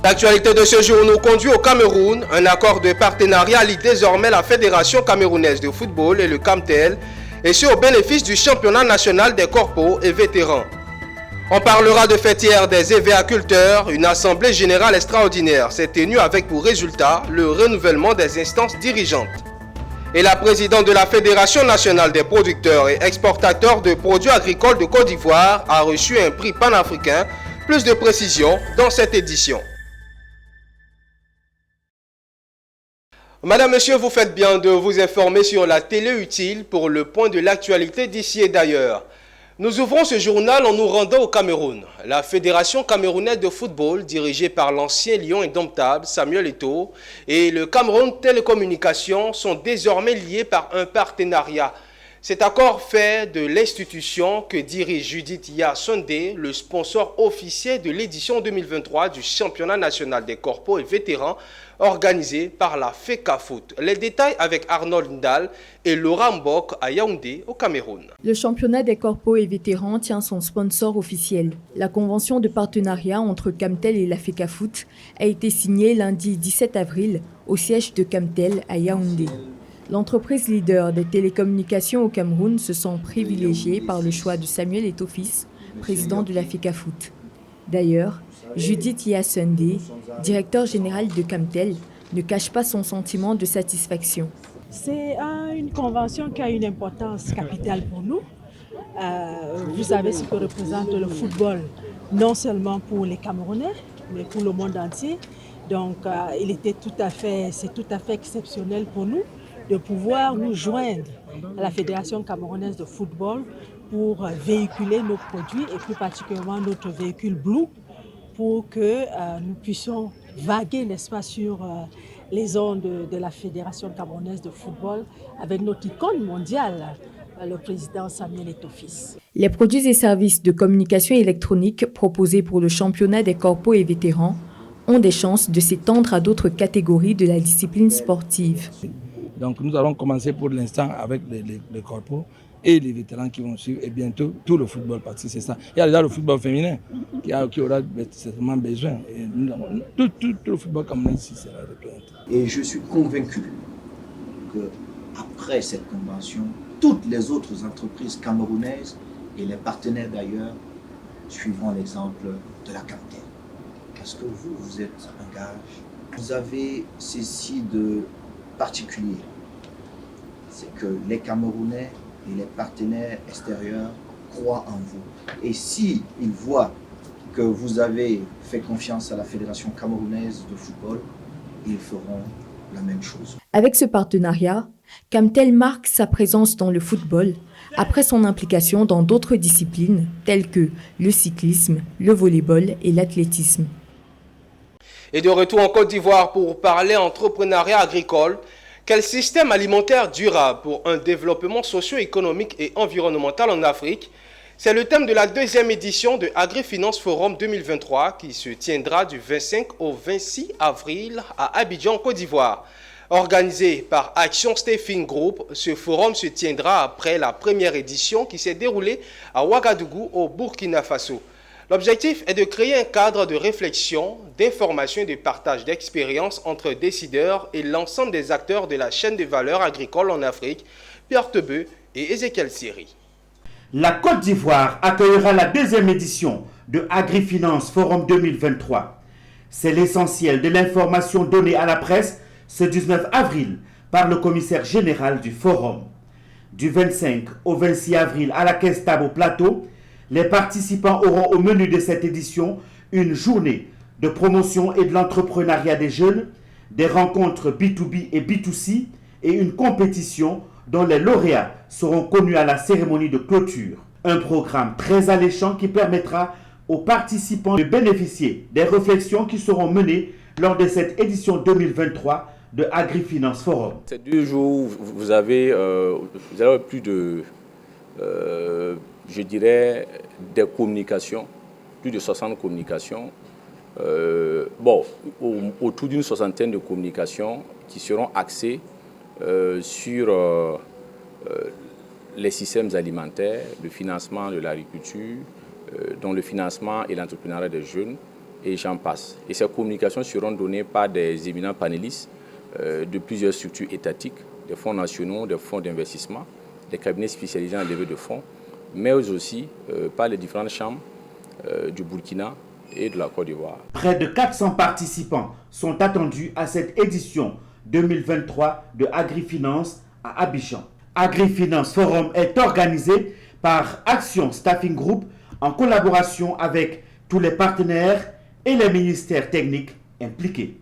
L'actualité de ce jour nous conduit au Cameroun. Un accord de partenariat lie désormais la Fédération camerounaise de football et le CAMTEL, et ce au bénéfice du championnat national des corpos et vétérans. On parlera de fêtière des évéaculteurs. Une assemblée générale extraordinaire s'est tenue avec pour résultat le renouvellement des instances dirigeantes. Et la présidente de la Fédération nationale des producteurs et exportateurs de produits agricoles de Côte d'Ivoire a reçu un prix panafricain. Plus de précisions dans cette édition. Madame, Monsieur, vous faites bien de vous informer sur la télé utile pour le point de l'actualité d'ici et d'ailleurs. Nous ouvrons ce journal en nous rendant au Cameroun. La Fédération camerounaise de football, dirigée par l'ancien lion indomptable Samuel Eto'o, et le Cameroun Télécommunications sont désormais liés par un partenariat. Cet accord fait de l'institution que dirige Judith Yaa Sondé le sponsor officiel de l'édition 2023 du championnat national des corpos et vétérans organisé par la FECAFOOT. Les détails avec Arnold Ndal et Laura Mbok à Yaoundé au Cameroun. Le championnat des corpos et vétérans tient son sponsor officiel. La convention de partenariat entre CAMTEL et la FECAFOOT a été signée lundi 17 avril au siège de CAMTEL à Yaoundé. L'entreprise leader des télécommunications au Cameroun se sent privilégiée par le choix de Samuel Eto'o fils, président de la FECAFOOT. D'ailleurs, Judith Yaa Sondé, directeur général de CAMTEL, ne cache pas son sentiment de satisfaction. C'est une convention qui a une importance capitale pour nous. Vous savez ce que représente le football, non seulement pour les Camerounais, mais pour le monde entier. Donc, c'est tout à fait exceptionnel pour nous de pouvoir nous joindre à la Fédération camerounaise de football pour véhiculer nos produits et plus particulièrement notre véhicule Blue pour que nous puissions vaguer, n'est-ce pas, sur les ondes de la Fédération camerounaise de football avec notre icône mondiale, le président Samuel Eto'o fils. Les produits et services de communication électronique proposés pour le championnat des corpos et vétérans ont des chances de s'étendre à d'autres catégories de la discipline sportive. Donc nous allons commencer pour l'instant avec les corpos et les vétérans qui vont suivre et bientôt tout le football parce que c'est ça. Il y a déjà le football féminin qui aura certainement besoin. Et tout le football camerounais ici sera représenté. Et je suis convaincu qu'après cette convention, toutes les autres entreprises camerounaises et les partenaires d'ailleurs suivront l'exemple de la CAMTEL. Parce que vous êtes un gage. Vous avez ceci de particulier, c'est que les Camerounais et les partenaires extérieurs croient en vous. Et s'ils voient que vous avez fait confiance à la Fédération camerounaise de football, ils feront la même chose. Avec ce partenariat, CAMTEL marque sa présence dans le football après son implication dans d'autres disciplines telles que le cyclisme, le volley-ball et l'athlétisme. Et de retour en Côte d'Ivoire pour parler entrepreneuriat agricole. Quel système alimentaire durable pour un développement socio-économique et environnemental en Afrique? C'est le thème de la deuxième édition de AgriFinance Forum 2023 qui se tiendra du 25 au 26 avril à Abidjan, Côte d'Ivoire. Organisé par Action Staffing Group, ce forum se tiendra après la première édition qui s'est déroulée à Ouagadougou au Burkina Faso. L'objectif est de créer un cadre de réflexion, d'information et de partage d'expériences entre décideurs et l'ensemble des acteurs de la chaîne de valeur agricole en Afrique, Pierre Tebeu et Ezekiel Siri. La Côte d'Ivoire accueillera la deuxième édition de AgriFinance Forum 2023. C'est l'essentiel de l'information donnée à la presse ce 19 avril par le commissaire général du Forum. Du 25 au 26 avril à la Caisse Table au Plateau, les participants auront au menu de cette édition une journée de promotion et de l'entrepreneuriat des jeunes, des rencontres B2B et B2C et une compétition dont les lauréats seront connus à la cérémonie de clôture. Un programme très alléchant qui permettra aux participants de bénéficier des réflexions qui seront menées lors de cette édition 2023 de AgriFinance Forum. Ces 2 jours, vous avez plus de... je dirais des communications, plus de 60 communications, autour d'une soixantaine de communications qui seront axées sur les systèmes alimentaires, le financement de l'agriculture, dont le financement et l'entrepreneuriat des jeunes, et j'en passe. Et ces communications seront données par des éminents panélistes de plusieurs structures étatiques, des fonds nationaux, des fonds d'investissement, des cabinets spécialisés en levée de fonds, mais aussi par les différentes chambres du Burkina et de la Côte d'Ivoire. Près de 400 participants sont attendus à cette édition 2023 de AgriFinance à Abidjan. AgriFinance Forum est organisé par Action Staffing Group en collaboration avec tous les partenaires et les ministères techniques impliqués.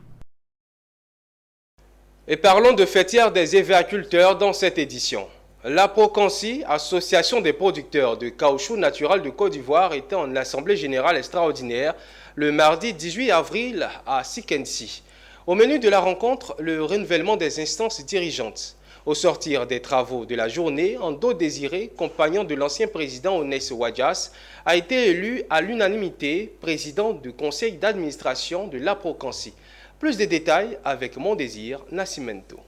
Et parlons de fêtière des évéaculteurs dans cette édition. La Procancy, association des producteurs de caoutchouc naturel de Côte d'Ivoire, était en assemblée générale extraordinaire le mardi 18 avril à Sikensi. Au menu de la rencontre, le renouvellement des instances dirigeantes. Au sortir des travaux de la journée, Ando Désiré, compagnon de l'ancien président Onès Wadjas, a été élu à l'unanimité président du conseil d'administration de la Procancy. Plus de détails avec Mon Désir Nascimento.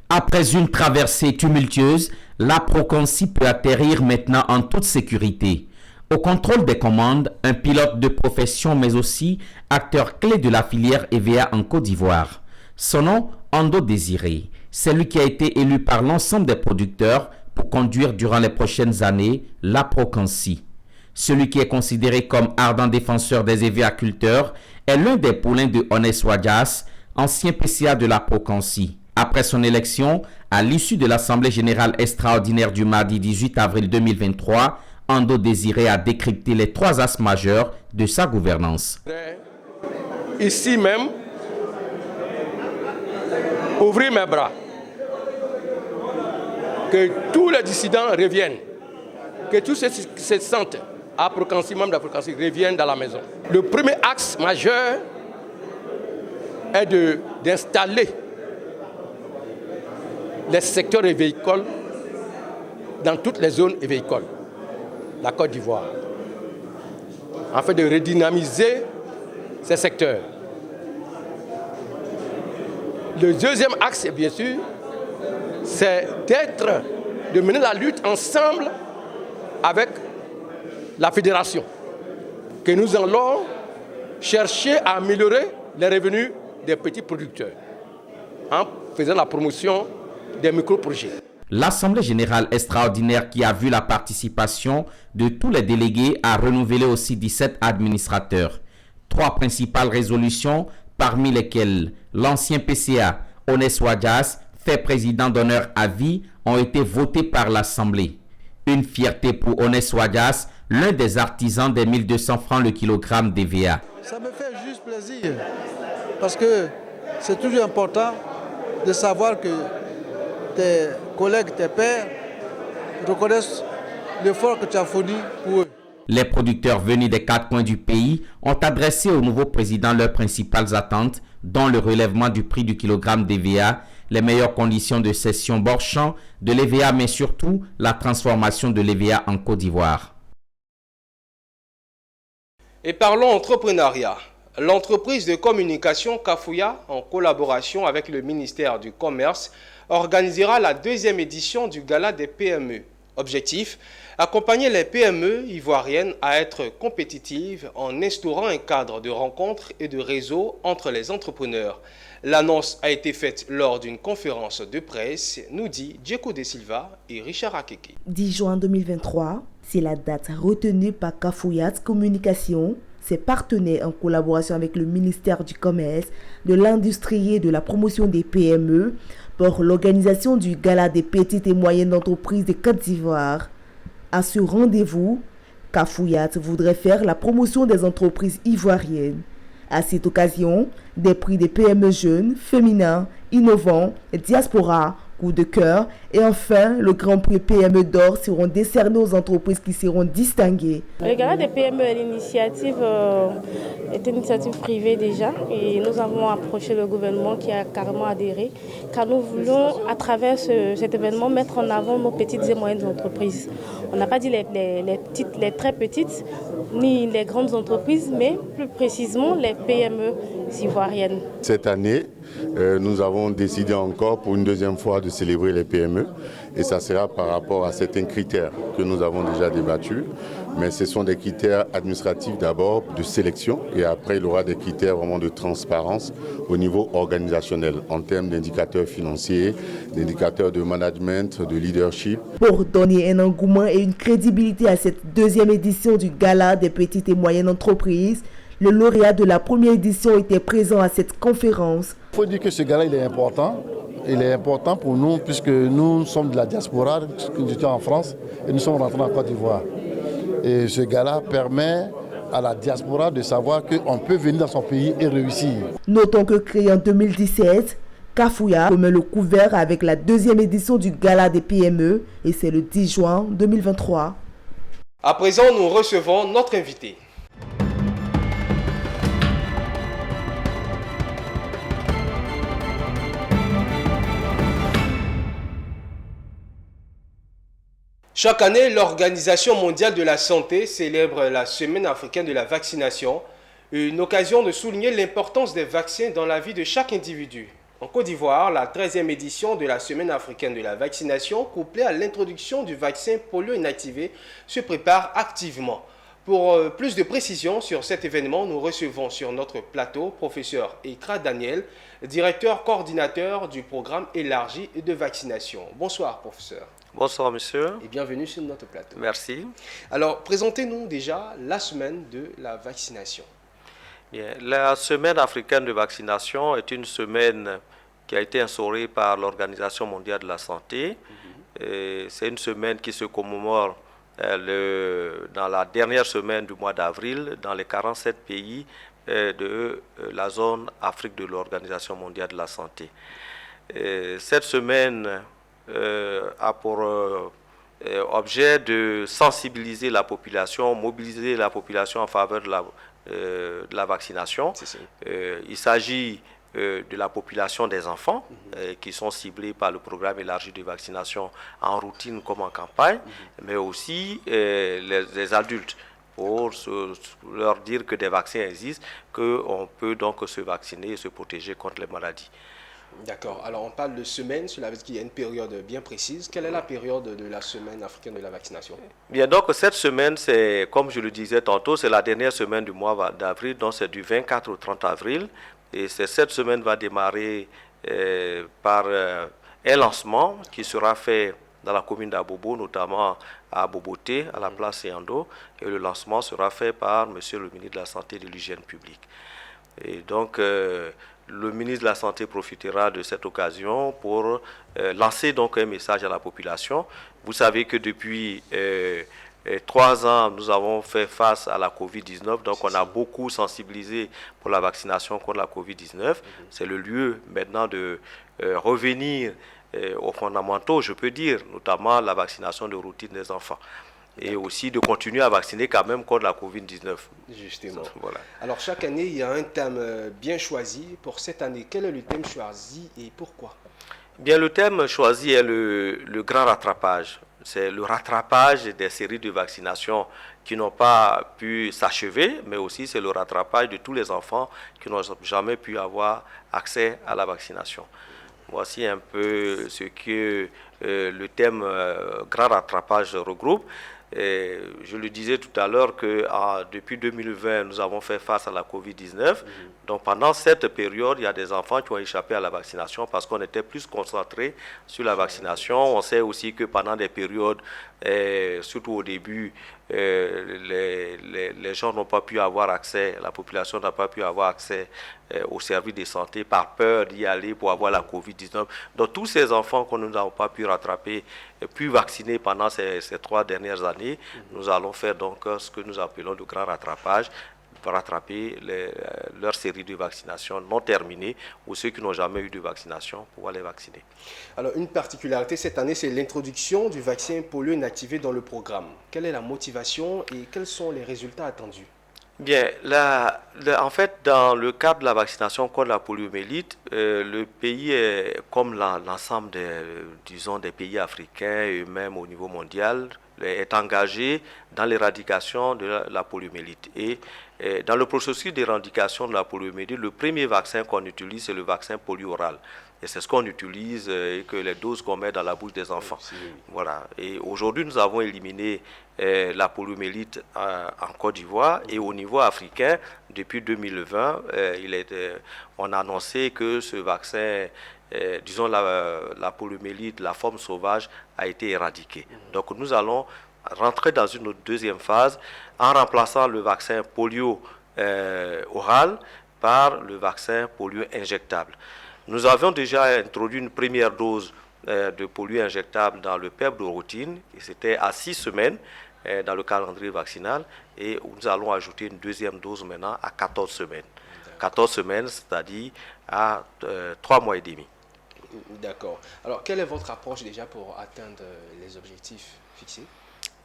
Après une traversée tumultueuse, la Procancy peut atterrir maintenant en toute sécurité. Au contrôle des commandes, un pilote de profession mais aussi acteur clé de la filière EVA en Côte d'Ivoire. Son nom, Ando Désiré. C'est lui qui a été élu par l'ensemble des producteurs pour conduire durant les prochaines années la Procancy. Celui qui est considéré comme ardent défenseur des évéaculteurs est l'un des poulains de Onès Wadjas, ancien PCA de la Procancy. Après son élection, à l'issue de l'Assemblée générale extraordinaire du mardi 18 avril 2023, Ando Désiré a décrypté les 3 axes majeurs de sa gouvernance. Ici même, ouvrir mes bras, que tous les dissidents reviennent, que tous ceux qui se sentent à Procancy, membres de la Procancy, reviennent dans la maison. Le premier axe majeur est d'installer les secteurs évéicoles dans toutes les zones évéicoles, la Côte d'Ivoire, afin de redynamiser ces secteurs. Le deuxième axe, bien sûr, c'est de mener la lutte ensemble avec la fédération, que nous allons chercher à améliorer les revenus des petits producteurs en faisant la promotion des micro-projets. L'Assemblée générale extraordinaire qui a vu la participation de tous les délégués a renouvelé aussi 17 administrateurs. 3 principales résolutions, parmi lesquelles l'ancien PCA, Onès Wadjas, fait président d'honneur à vie, ont été votées par l'Assemblée. Une fierté pour Onès Wadjas, l'un des artisans des 1200 francs le kilogramme d'EVA. Ça me fait juste plaisir, parce que c'est toujours important de savoir que tes collègues, tes pairs, reconnaissent l'effort que tu as fourni pour eux. Les producteurs venus des 4 coins du pays ont adressé au nouveau président leurs principales attentes, dont le relèvement du prix du kilogramme d'EVA, les meilleures conditions de cession bord-champ de l'EVA, mais surtout la transformation de l'EVA en Côte d'Ivoire. Et parlons entrepreneuriat. L'entreprise de communication Kafouya, en collaboration avec le ministère du Commerce, organisera la 2e édition du Gala des PME. Objectif, accompagner les PME ivoiriennes à être compétitives en instaurant un cadre de rencontres et de réseau entre les entrepreneurs. L'annonce a été faite lors d'une conférence de presse, nous dit Djeko De Silva et Richard Akeke. 10 juin 2023, c'est la date retenue par Kafouya Communication, ses partenaires en collaboration avec le ministère du Commerce, de l'Industrie et de la promotion des PME pour l'organisation du Gala des petites et moyennes entreprises de Côte d'Ivoire. À ce rendez-vous, Kafouya voudrait faire la promotion des entreprises ivoiriennes. À cette occasion, des prix des PME jeunes, féminins, innovants, diaspora, coup de cœur et enfin le Grand Prix PME d'or seront décernés aux entreprises qui seront distinguées. Le Gala des PME est une initiative privée déjà et nous avons approché le gouvernement qui a carrément adhéré car nous voulons à travers cet événement mettre en avant nos petites et moyennes entreprises. On n'a pas dit les très petites ni les grandes entreprises mais plus précisément les PME ivoiriennes. Cette année, nous avons décidé encore pour une deuxième fois de célébrer les PME. Et ça sera par rapport à certains critères que nous avons déjà débattus. Mais ce sont des critères administratifs d'abord de sélection et après il y aura des critères vraiment de transparence au niveau organisationnel en termes d'indicateurs financiers, d'indicateurs de management, de leadership. Pour donner un engouement et une crédibilité à cette deuxième édition du Gala des petites et moyennes entreprises, le lauréat de la première édition était présent à cette conférence. Il faut dire que ce gala il est important. Il est important pour nous puisque nous sommes de la diaspora, nous étions en France et nous sommes rentrés en Côte d'Ivoire. Et ce gala permet à la diaspora de savoir qu'on peut venir dans son pays et réussir. Notons que créé en 2017, Kafouya remet le couvert avec la deuxième édition du Gala des PME et c'est le 10 juin 2023. À présent, nous recevons notre invité. Chaque année, l'Organisation mondiale de la santé célèbre la Semaine africaine de la vaccination, une occasion de souligner l'importance des vaccins dans la vie de chaque individu. En Côte d'Ivoire, la 13e édition de la Semaine africaine de la vaccination, couplée à l'introduction du vaccin polio inactivé, se prépare activement. Pour plus de précisions sur cet événement, nous recevons sur notre plateau professeur Ekra Daniel, directeur coordinateur du programme élargi de vaccination. Bonsoir professeur. Bonsoir monsieur. Et bienvenue sur notre plateau. Merci. Alors, présentez-nous déjà la semaine de la vaccination. Bien, la semaine africaine de vaccination est une semaine qui a été instaurée par l'Organisation mondiale de la santé. C'est une semaine qui se commémore dans la dernière semaine du mois d'avril dans les 47 pays de la zone Afrique de l'Organisation mondiale de la santé. Cette semaine a pour objet de sensibiliser la population, mobiliser la population en faveur de la vaccination. Il s'agit de la population des enfants qui sont ciblés par le programme élargi de vaccination en routine comme en campagne, mais aussi les adultes pour leur dire que des vaccins existent, qu'on peut donc se vacciner et se protéger contre les maladies. D'accord. Alors, on parle de semaine, cela veut dire qu'il y a une période bien précise. Quelle est la période de la semaine africaine de la vaccination? Bien, donc cette semaine, c'est, comme je le disais tantôt, c'est la dernière semaine du mois d'avril, donc c'est du 24 au 30 avril. Et cette semaine va démarrer par un lancement qui sera fait dans la commune d'Abobo, notamment à Boboté, à la place Yando. Et le lancement sera fait par monsieur le ministre de la Santé et de l'Hygiène publique. Et donc, le ministre de la Santé profitera de cette occasion pour lancer donc un message à la population. Vous savez que depuis 3 ans, nous avons fait face à la Covid-19, donc on a beaucoup sensibilisé pour la vaccination contre la Covid-19. C'est le lieu maintenant de revenir aux fondamentaux, je peux dire, notamment la vaccination de routine des enfants. Et aussi de continuer à vacciner quand même contre la Covid-19. Justement. Voilà. Alors chaque année, il y a un thème bien choisi. Pour cette année, quel est le thème choisi et pourquoi? Bien, le thème choisi est le grand rattrapage. C'est le rattrapage des séries de vaccination qui n'ont pas pu s'achever, mais aussi c'est le rattrapage de tous les enfants qui n'ont jamais pu avoir accès à la vaccination. Voici un peu ce que le thème grand rattrapage regroupe. Et je le disais tout à l'heure que depuis 2020, nous avons fait face à la Covid-19. Donc pendant cette période, il y a des enfants qui ont échappé à la vaccination parce qu'on était plus concentré sur la vaccination. On sait aussi que pendant des périodes, surtout au début, les gens n'ont pas pu avoir accès, la population n'a pas pu avoir accès aux services de santé par peur d'y aller pour avoir la Covid-19. Donc tous ces enfants que nous n'avons pas pu rattraper, puis vacciner pendant ces 3 dernières années, nous allons faire donc ce que nous appelons le grand rattrapage, pour rattraper leur série de vaccinations non terminées ou ceux qui n'ont jamais eu de vaccination, pouvoir les vacciner. Alors une particularité cette année, c'est l'introduction du vaccin polio inactivé dans le programme. Quelle est la motivation et quels sont les résultats attendus? Bien, en fait, dans le cadre de la vaccination contre la poliomyélite, le pays, comme l'ensemble des pays africains et même au niveau mondial, est engagé dans l'éradication de la poliomyélite. Et dans le processus d'éradication de la poliomyélite, le premier vaccin qu'on utilise, c'est le vaccin polio-oral. Et c'est ce qu'on utilise et que les doses qu'on met dans la bouche des enfants. Voilà. Et aujourd'hui, nous avons éliminé la poliomyélite en Côte d'Ivoire. Et au niveau africain, depuis 2020, on a annoncé que ce vaccin, disons la poliomyélite, la forme sauvage, a été éradiquée. Donc nous allons rentrer dans une deuxième phase en remplaçant le vaccin polio oral par le vaccin polio injectable. Nous avions déjà introduit une première dose de polio injectable dans le PEP de routine, et c'était à 6 semaines dans le calendrier vaccinal, et nous allons ajouter une deuxième dose maintenant à 14 semaines. 14 semaines, c'est-à-dire à 3 mois et demi. D'accord. Alors, quelle est votre approche déjà pour atteindre les objectifs fixés?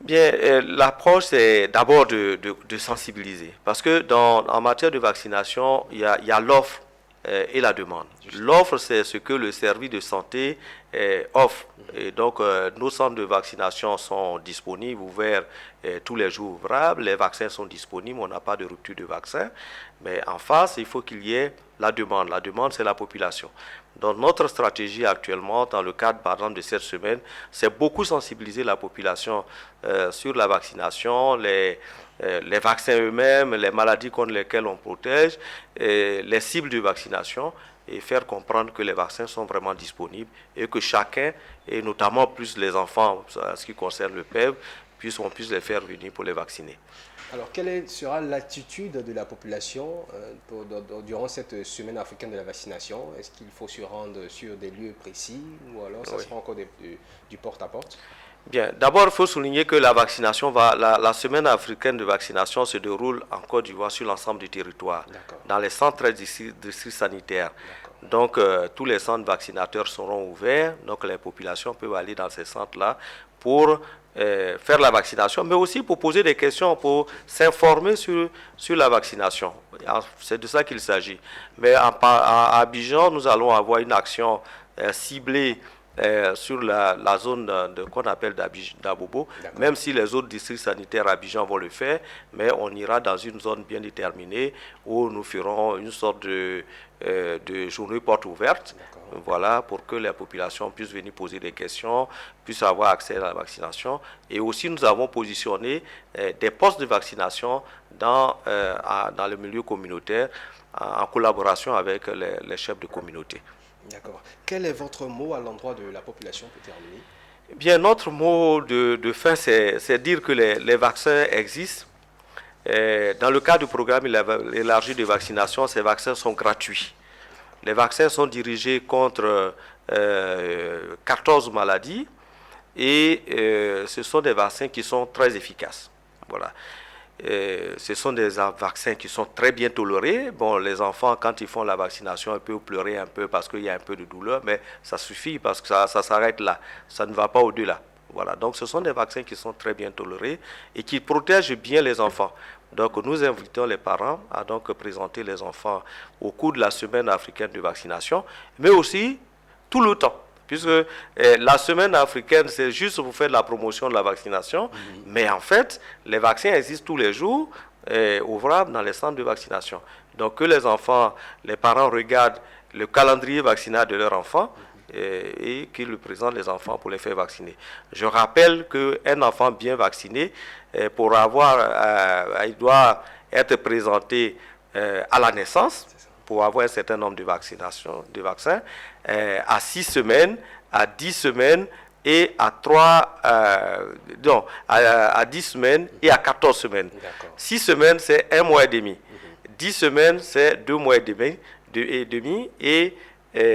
Bien, l'approche, c'est d'abord de sensibiliser. Parce que en matière de vaccination, il y a l'offre et la demande. L'offre, c'est ce que le service de santé offre. Et donc, nos centres de vaccination sont disponibles, ouverts tous les jours ouvrables. Les vaccins sont disponibles, on n'a pas de rupture de vaccin. Mais en face, il faut qu'il y ait la demande. La demande, c'est la population. Donc, notre stratégie actuellement, dans le cadre, par exemple, de cette semaine, c'est beaucoup sensibiliser la population sur la vaccination, les vaccins eux-mêmes, les maladies contre lesquelles on protège, les cibles de vaccination, et faire comprendre que les vaccins sont vraiment disponibles et que chacun, et notamment plus les enfants, en ce qui concerne le PEV, on puisse les faire venir pour les vacciner. Alors, quelle sera l'attitude de la population durant cette semaine africaine de la vaccination? Est-ce qu'il faut se rendre sur des lieux précis ou alors ça sera encore du porte-à-porte? Bien, d'abord, il faut souligner que la vaccination la semaine africaine de vaccination se déroule en Côte d'Ivoire sur l'ensemble du territoire, dans les 113 districts sanitaires. Donc, tous les centres vaccinateurs seront ouverts, donc les populations peuvent aller dans ces centres-là pour faire la vaccination, mais aussi pour poser des questions, pour s'informer sur la vaccination. C'est de ça qu'il s'agit. Mais à Abidjan, nous allons avoir une action ciblée sur la zone qu'on appelle d'Abobo, même si les autres districts sanitaires à Abidjan vont le faire, mais on ira dans une zone bien déterminée où nous ferons une sorte de journée porte ouverte, voilà, pour que la population puisse venir poser des questions, puisse avoir accès à la vaccination. Et aussi, nous avons positionné des postes de vaccination dans le milieu communautaire en collaboration avec les chefs de communauté. D'accord. Quel est votre mot à l'endroit de la population pour terminer? Bien, notre mot de fin, c'est dire que les vaccins existent. Dans le cadre du programme élargi de vaccination, ces vaccins sont gratuits. Les vaccins sont dirigés contre 14 maladies et ce sont des vaccins qui sont très efficaces. Voilà. Ce sont des vaccins qui sont très bien tolérés. Bon, les enfants, quand ils font la vaccination, ils peuvent pleurer un peu parce qu'il y a un peu de douleur, mais ça suffit parce que ça s'arrête là. Ça ne va pas au-delà. Voilà. Donc, ce sont des vaccins qui sont très bien tolérés et qui protègent bien les enfants. Donc, nous invitons les parents à donc présenter les enfants au cours de la semaine africaine de vaccination, mais aussi tout le temps. Puisque la semaine africaine, c'est juste pour faire la promotion de la vaccination, mais en fait, les vaccins existent tous les jours, ouvrables dans les centres de vaccination. Donc que les enfants, les parents regardent le calendrier vaccinal de leurs enfants et qu'ils le présentent les enfants pour les faire vacciner. Je rappelle qu'un enfant bien vacciné, il doit être présenté à la naissance, pour avoir un certain nombre de vaccins, à 6 semaines, à 10 semaines et à 10 semaines et à 14 semaines. 6 semaines, c'est 1 mois et demi. 10 semaines, c'est 2 mois et demi. Et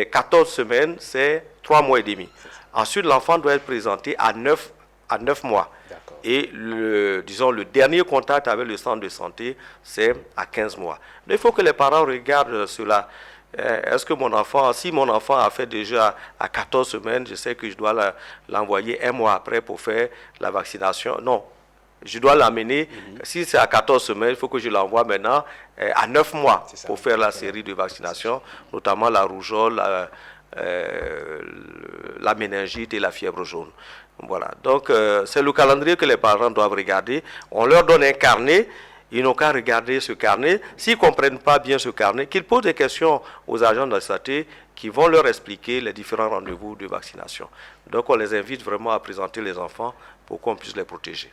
14 semaines, c'est 3 mois et demi. Ensuite, l'enfant doit être présenté à 9 mois. Et le dernier contact avec le centre de santé, c'est à 15 mois. Donc, il faut que les parents regardent cela. Est-ce que si mon enfant a fait déjà à 14 semaines, je sais que je dois l'envoyer 1 mois après pour faire la vaccination? Non, je dois l'amener. Si c'est à 14 semaines, il faut que je l'envoie maintenant à 9 mois pour faire la série de vaccinations, notamment la rougeole, la méningite et la fièvre jaune. Voilà, donc c'est le calendrier que les parents doivent regarder. On leur donne un carnet, ils n'ont qu'à regarder ce carnet. S'ils ne comprennent pas bien ce carnet, qu'ils posent des questions aux agents de la santé qui vont leur expliquer les différents rendez-vous de vaccination. Donc on les invite vraiment à présenter les enfants pour qu'on puisse les protéger.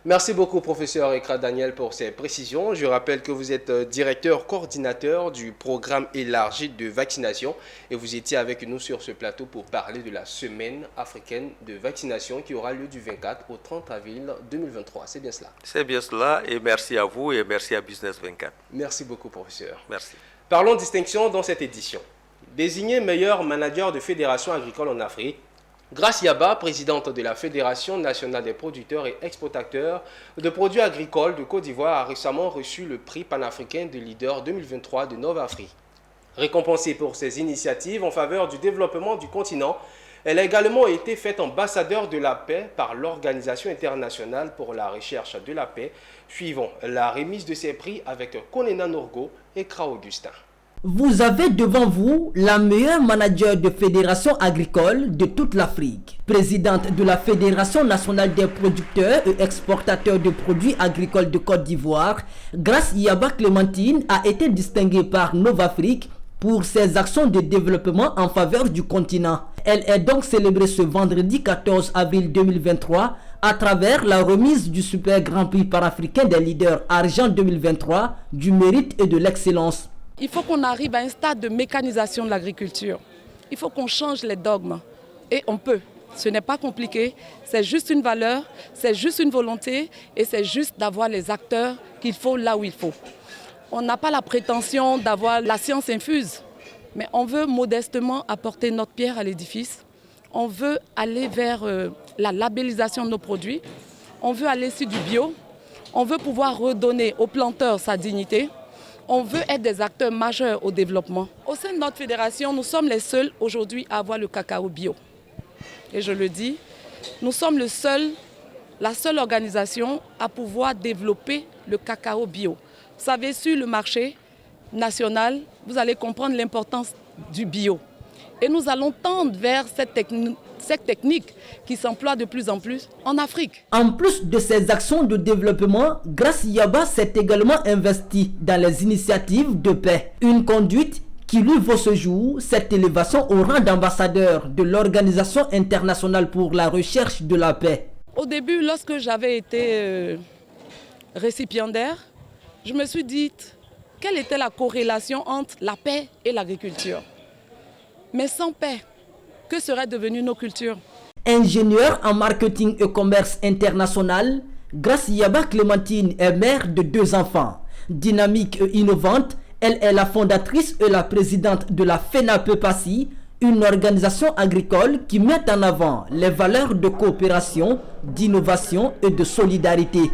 Merci beaucoup, professeur Ekra Daniel, pour ces précisions. Je rappelle que vous êtes directeur coordinateur du programme élargi de vaccination et vous étiez avec nous sur ce plateau pour parler de la semaine africaine de vaccination qui aura lieu du 24 au 30 avril 2023. C'est bien cela? C'est bien cela et merci à vous et merci à Business 24. Merci beaucoup, professeur. Merci. Parlons distinction dans cette édition. Désigné meilleur manager de fédération agricole en Afrique, Grace Yaba, présidente de la Fédération nationale des producteurs et exportateurs de produits agricoles de Côte d'Ivoire, a récemment reçu le prix panafricain de leader 2023 de Nova Afrique. Récompensée pour ses initiatives en faveur du développement du continent, elle a également été faite ambassadeur de la paix par l'Organisation internationale pour la recherche de la paix, suivant la remise de ces prix avec Konena Norgo et Kra Augustin. Vous avez devant vous la meilleure manager de fédération agricole de toute l'Afrique. Présidente de la Fédération nationale des producteurs et exportateurs de produits agricoles de Côte d'Ivoire, Grace Yaba Clémentine a été distinguée par Novafrique pour ses actions de développement en faveur du continent. Elle est donc célébrée ce vendredi 14 avril 2023 à travers la remise du Super Grand Prix panafricain des leaders Argent 2023 du mérite et de l'excellence. Il faut qu'on arrive à un stade de mécanisation de l'agriculture. Il faut qu'on change les dogmes. Et on peut. Ce n'est pas compliqué. C'est juste une valeur, c'est juste une volonté et c'est juste d'avoir les acteurs qu'il faut là où il faut. On n'a pas la prétention d'avoir la science infuse, mais on veut modestement apporter notre pierre à l'édifice. On veut aller vers la labellisation de nos produits. On veut aller sur du bio. On veut pouvoir redonner aux planteurs sa dignité. On veut être des acteurs majeurs au développement. Au sein de notre fédération, nous sommes les seuls aujourd'hui à avoir le cacao bio. Et je le dis, nous sommes la seule organisation à pouvoir développer le cacao bio. Vous savez, sur le marché national, vous allez comprendre l'importance du bio. Et nous allons tendre vers cette technique qui s'emploie de plus en plus en Afrique. En plus de ces actions de développement, Grace Yaba s'est également investie dans les initiatives de paix. Une conduite qui lui vaut ce jour cette élévation au rang d'ambassadeur de l'Organisation internationale pour la recherche de la paix. Au début, lorsque j'avais été récipiendaire, je me suis dit quelle était la corrélation entre la paix et l'agriculture. Mais sans paix, que seraient devenues nos cultures? Ingénieure en marketing et commerce international, Grace Yaba Clémentine est mère de 2 enfants. Dynamique et innovante, elle est la fondatrice et la présidente de la FENAPE-PASI, une organisation agricole qui met en avant les valeurs de coopération, d'innovation et de solidarité.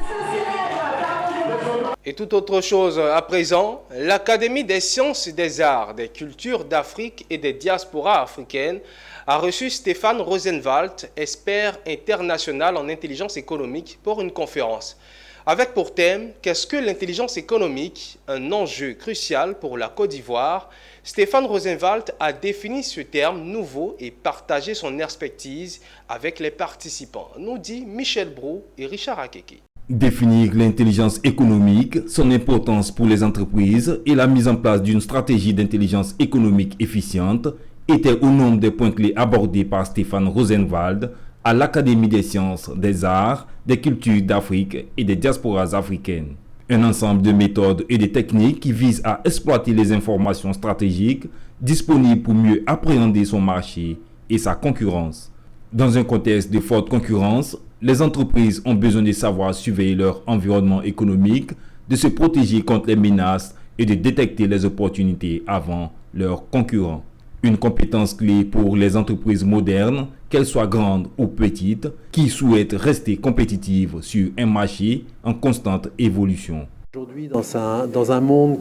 Et toute autre chose à présent, l'Académie des sciences et des arts, des cultures d'Afrique et des diasporas africaines a reçu Stéphane Rosenwald, expert international en intelligence économique, pour une conférence. Avec pour thème « Qu'est-ce que l'intelligence économique ? Un enjeu crucial pour la Côte d'Ivoire ?» Stéphane Rosenwald a défini ce terme nouveau et partagé son expertise avec les participants, nous dit Michel Brou et Richard Akeke. Définir l'intelligence économique, son importance pour les entreprises et la mise en place d'une stratégie d'intelligence économique efficiente étaient au nombre des points clés abordés par Stéphane Rosenwald à l'Académie des sciences, des arts, des cultures d'Afrique et des diasporas africaines. Un ensemble de méthodes et de techniques qui visent à exploiter les informations stratégiques disponibles pour mieux appréhender son marché et sa concurrence. Dans un contexte de forte concurrence, les entreprises ont besoin de savoir surveiller leur environnement économique, de se protéger contre les menaces et de détecter les opportunités avant leurs concurrents. Une compétence clé pour les entreprises modernes, qu'elles soient grandes ou petites, qui souhaitent rester compétitives sur un marché en constante évolution. Aujourd'hui, dans un monde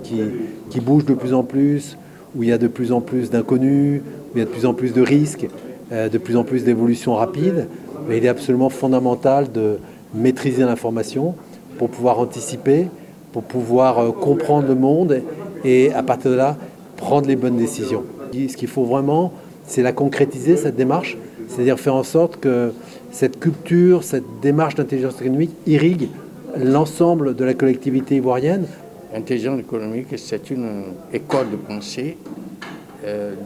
qui bouge de plus en plus, où il y a de plus en plus d'inconnus, où il y a de plus en plus de risques, de plus en plus d'évolutions rapides, mais il est absolument fondamental de maîtriser l'information pour pouvoir anticiper, pour pouvoir comprendre le monde et à partir de là, prendre les bonnes décisions. Ce qu'il faut vraiment, c'est la concrétiser, cette démarche, C'est-à-dire faire en sorte que cette culture, cette démarche d'intelligence économique irrigue l'ensemble de la collectivité ivoirienne. L'intelligence économique, c'est une école de pensée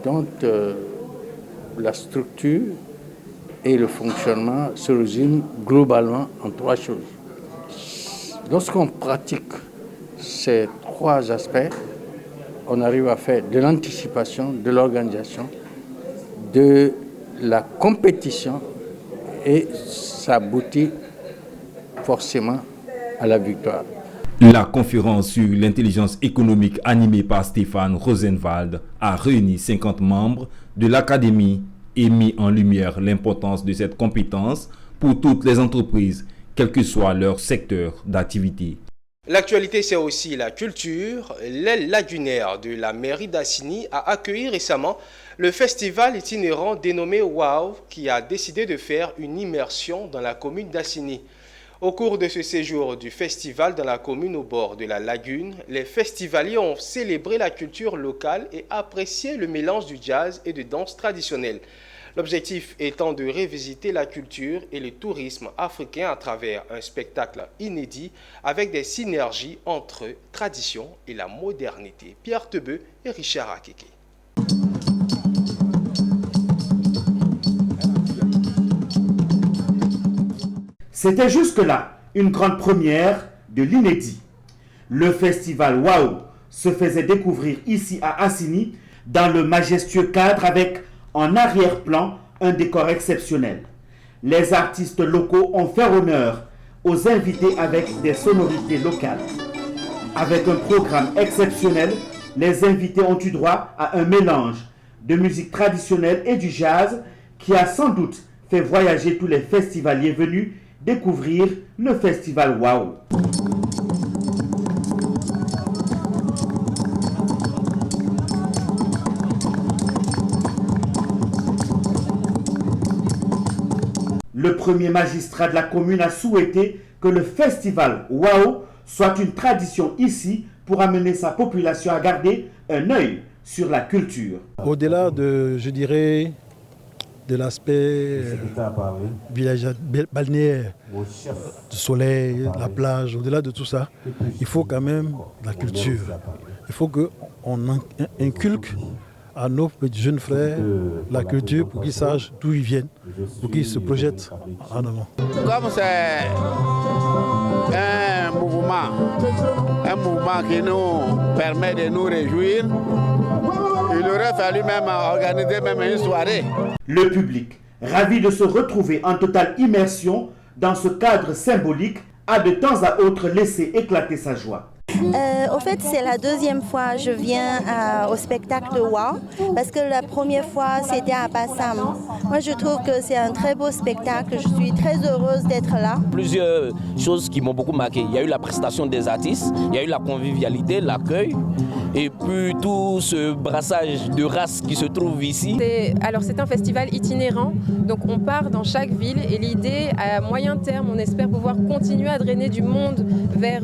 dont la structure et le fonctionnement se résument globalement en trois choses. Lorsqu'on pratique ces trois aspects, on arrive à faire de l'anticipation, de l'organisation, de la compétition et ça aboutit forcément à la victoire. La conférence sur l'intelligence économique animée par Stéphane Rosenwald a réuni 50 membres de l'Académie et mis en lumière l'importance de cette compétence pour toutes les entreprises, quel que soit leur secteur d'activité. L'actualité, c'est aussi la culture. L'aile lagunaire de la mairie d'Assini a accueilli récemment le festival itinérant dénommé WOW, qui a décidé de faire une immersion dans la commune d'Assini. Au cours de ce séjour du festival dans la commune au bord de la lagune, les festivaliers ont célébré la culture locale et apprécié le mélange du jazz et de danse traditionnelle. L'objectif étant de revisiter la culture et le tourisme africain à travers un spectacle inédit avec des synergies entre tradition et la modernité. Pierre Tebeu et Richard Akeke. C'était jusque-là une grande première de l'inédit. Le festival WOW se faisait découvrir ici à Assini dans le majestueux cadre avec en arrière-plan un décor exceptionnel. Les artistes locaux ont fait honneur aux invités avec des sonorités locales. Avec un programme exceptionnel, les invités ont eu droit à un mélange de musique traditionnelle et du jazz qui a sans doute fait voyager tous les festivaliers venus découvrir le festival WOW. Le premier magistrat de la commune a souhaité que le festival WOW soit une tradition ici pour amener sa population à garder un œil sur la culture. Au-delà de, je dirais, de l'aspect village balnéaire, du soleil, la plage, au-delà de tout ça, il faut quand même la culture. Il faut qu'on inculque à nos petits jeunes frères la culture pour qu'ils sachent d'où ils viennent, pour qu'ils se projettent en avant. Comme c'est un mouvement qui nous permet de nous réjouir, il aurait fallu même organiser même une soirée. Le public, ravi de se retrouver en totale immersion dans ce cadre symbolique, a de temps à autre laissé éclater sa joie. Au fait, c'est la deuxième fois que je viens au spectacle de WOW, parce que la première fois, c'était à Bassam. Moi, je trouve que c'est un très beau spectacle. Je suis très heureuse d'être là. Plusieurs choses qui m'ont beaucoup marqué. Il y a eu la prestation des artistes, il y a eu la convivialité, l'accueil, et puis tout ce brassage de races qui se trouve ici. C'est un festival itinérant, donc on part dans chaque ville, et l'idée, à moyen terme, on espère pouvoir continuer à drainer du monde vers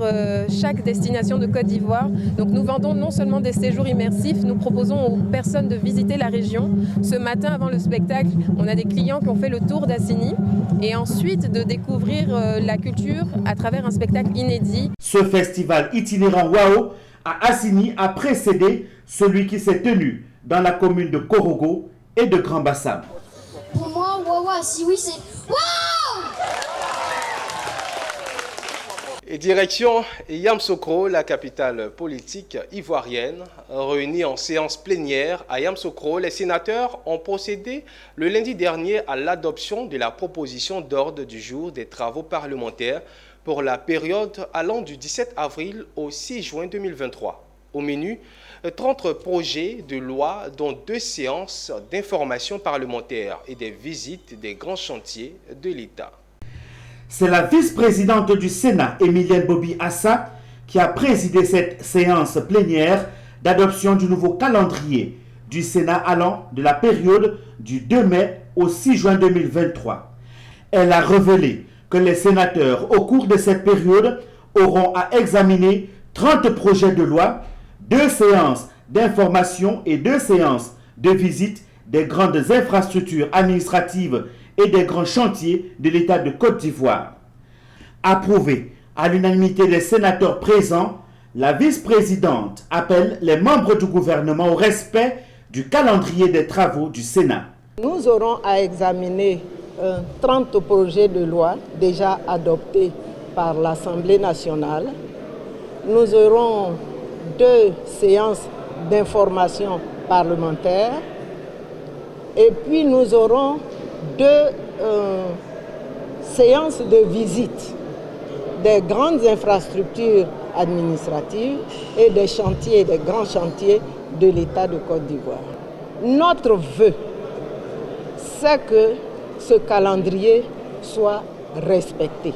chaque destination de Côte d'Ivoire. Donc nous vendons non seulement des séjours immersifs, nous proposons aux personnes de visiter la région. Ce matin, avant le spectacle, on a des clients qui ont fait le tour d'Assini et ensuite de découvrir la culture à travers un spectacle inédit. Ce festival itinérant WOW à Assini a précédé celui qui s'est tenu dans la commune de Korogo et de Grand Bassam. Pour moi, WOW si oui, c'est WOW! Et direction Yamoussoukro, la capitale politique ivoirienne. Réunis en séance plénière à Yamoussoukro, les sénateurs ont procédé le lundi dernier à l'adoption de la proposition d'ordre du jour des travaux parlementaires pour la période allant du 17 avril au 6 juin 2023. Au menu, 30 projets de loi, dont 2 séances d'information parlementaire et des visites des grands chantiers de l'État. C'est la vice-présidente du Sénat, Emilienne Bobby Assa, qui a présidé cette séance plénière d'adoption du nouveau calendrier du Sénat allant de la période du 2 mai au 6 juin 2023. Elle a révélé que les sénateurs, au cours de cette période, auront à examiner 30 projets de loi, 2 séances d'information et 2 séances de visite des grandes infrastructures administratives et des grands chantiers de l'État de Côte d'Ivoire. Approuvé à l'unanimité des sénateurs présents, la vice-présidente appelle les membres du gouvernement au respect du calendrier des travaux du Sénat. Nous aurons à examiner 30 projets de loi déjà adoptés par l'Assemblée nationale. Nous aurons 2 séances d'information parlementaire et puis nous aurons 2 séances de visite des grandes infrastructures administratives et des chantiers, des grands chantiers de l'État de Côte d'Ivoire. Notre vœu, c'est que ce calendrier soit respecté.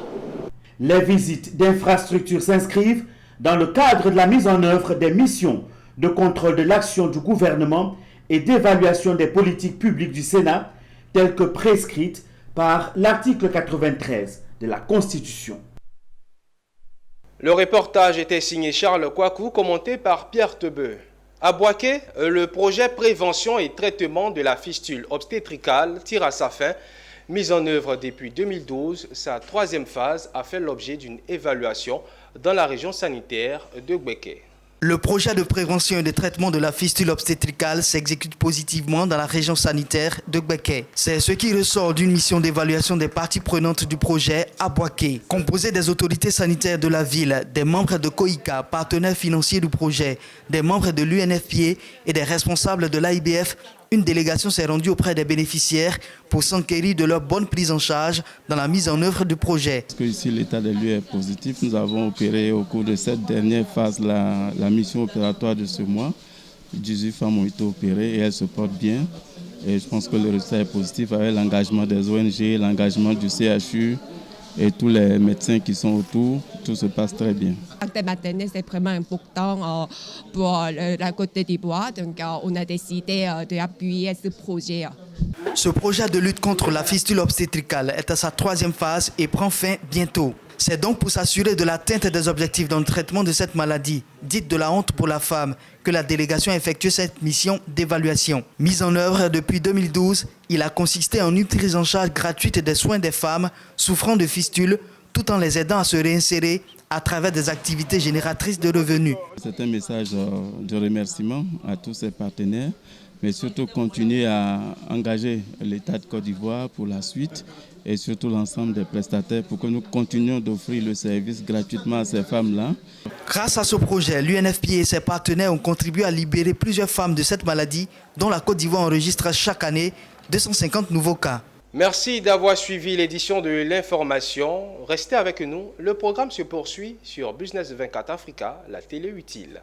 Les visites d'infrastructures s'inscrivent dans le cadre de la mise en œuvre des missions de contrôle de l'action du gouvernement et d'évaluation des politiques publiques du Sénat, telles que prescrites par l'article 93 de la Constitution. Le reportage était signé Charles Kouakou, commenté par Pierre Tebeu. À Boaké, le projet prévention et traitement de la fistule obstétricale tire à sa fin. Mise en œuvre depuis 2012, sa 3e phase a fait l'objet d'une évaluation dans la région sanitaire de Gbeke. Le projet de prévention et de traitement de la fistule obstétricale s'exécute positivement dans la région sanitaire de Gbeke. C'est ce qui ressort d'une mission d'évaluation des parties prenantes du projet à Boaké. Composée des autorités sanitaires de la ville, des membres de COICA, partenaires financiers du projet, des membres de l'UNFPA et des responsables de l'AIBF, une délégation s'est rendue auprès des bénéficiaires pour s'enquérir de leur bonne prise en charge dans la mise en œuvre du projet. Parce que ici l'état des lieux est positif, nous avons opéré au cours de cette dernière phase la mission opératoire de ce mois. 18 femmes ont été opérées et elles se portent bien. Et je pense que le résultat est positif avec l'engagement des ONG, l'engagement du CHU et tous les médecins qui sont autour. Tout se passe très bien. L'acte maternel, c'est vraiment important pour la Côte d'Ivoire. Donc, on a décidé d'appuyer ce projet. Ce projet de lutte contre la fistule obstétricale est à sa 3e phase et prend fin bientôt. C'est donc pour s'assurer de l'atteinte des objectifs dans le traitement de cette maladie, dite de la honte pour la femme, que la délégation a effectué cette mission d'évaluation. Mise en œuvre depuis 2012, il a consisté en une prise en charge gratuite des soins des femmes souffrant de fistules, tout en les aidant à se réinsérer à travers des activités génératrices de revenus. C'est un message de remerciement à tous ces partenaires, mais surtout continuer à engager l'État de Côte d'Ivoire pour la suite et surtout l'ensemble des prestataires pour que nous continuions d'offrir le service gratuitement à ces femmes-là. Grâce à ce projet, l'UNFPA et ses partenaires ont contribué à libérer plusieurs femmes de cette maladie dont la Côte d'Ivoire enregistre chaque année 250 nouveaux cas. Merci d'avoir suivi l'édition de l'information. Restez avec nous, le programme se poursuit sur Business 24 Africa, la télé utile.